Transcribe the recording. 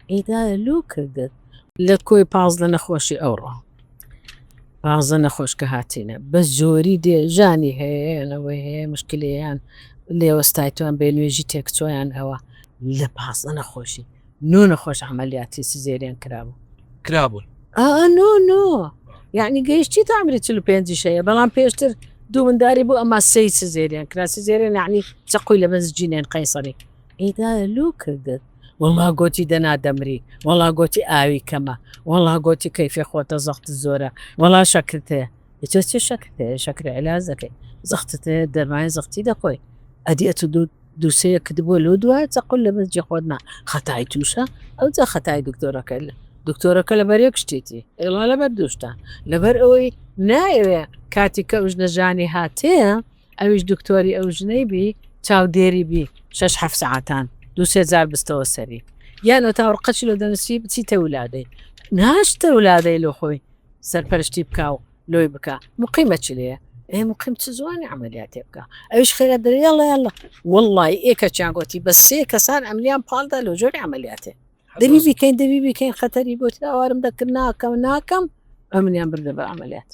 ئیدا لوو کردت لە کۆی 15 نەخۆشی ئەوڕۆ 15 نەخۆش کە هاتینە بە زۆری دێژانی هەیەەوەی هەیە مشکلیان لێوەستایتوان بێ نوێژی تێکچۆیان ئەوە لە 15 نەخۆشی نۆ نەخۆش عملیاتی سزێریان کرابوون نۆ یعنی گەیشتی تامری 45 شەیە بەڵام پێشتر دوو منداری بوو ئەمە سی سزێریان کرا سزێریان یعنی چقوی لە بەزجینێن قەیسەری ئیدا لوو کردت وڵا گۆتی دەنادەمری وڵا گۆتی ئاوی کەمە وڵا گۆتی کەیفێ خۆتە زەخت زۆرە وڵا شەکرتەیە چ شەکرتەیە شەکر علاج دەکەی زەختتەیە دەرمای زەختی دەخۆی ئەدیەت دووسەیە کردبووە لە دوای چقل لە بەزجی خۆتنا خەتای تووشە ئەو جا خەتای دکتۆرەکە لە بەرێک شتێتی ئێڵا لەبەر دووشتە لەبەر ئەوەی نایەوێ کاتی کە ئەوش نەژانی هاتەیە ئەویش دکتۆری ئەو ژنەی بی چاودێری بی 6 ساعتان 2-3 بستەوە سەری یانە تاوەڕقەچی لە دەنووسی بچیتە ولادەی ناشتە ولادەی لە خۆی سەرپەرشتی بکە و لۆی بکە مقیمە چ لێە مقیم چ زوانی عملیاتێ بکە ئەوش خێرە دەریاڵە وڵی ئێکە چیانگۆتی بە 3 کەسان ئەملیان پاڵدا لە جۆری عملیاتێ دەبی بکەین خەتەری بۆتی ئاوارم دەکرد ناکەم ئەمنیان بردە بە عملیات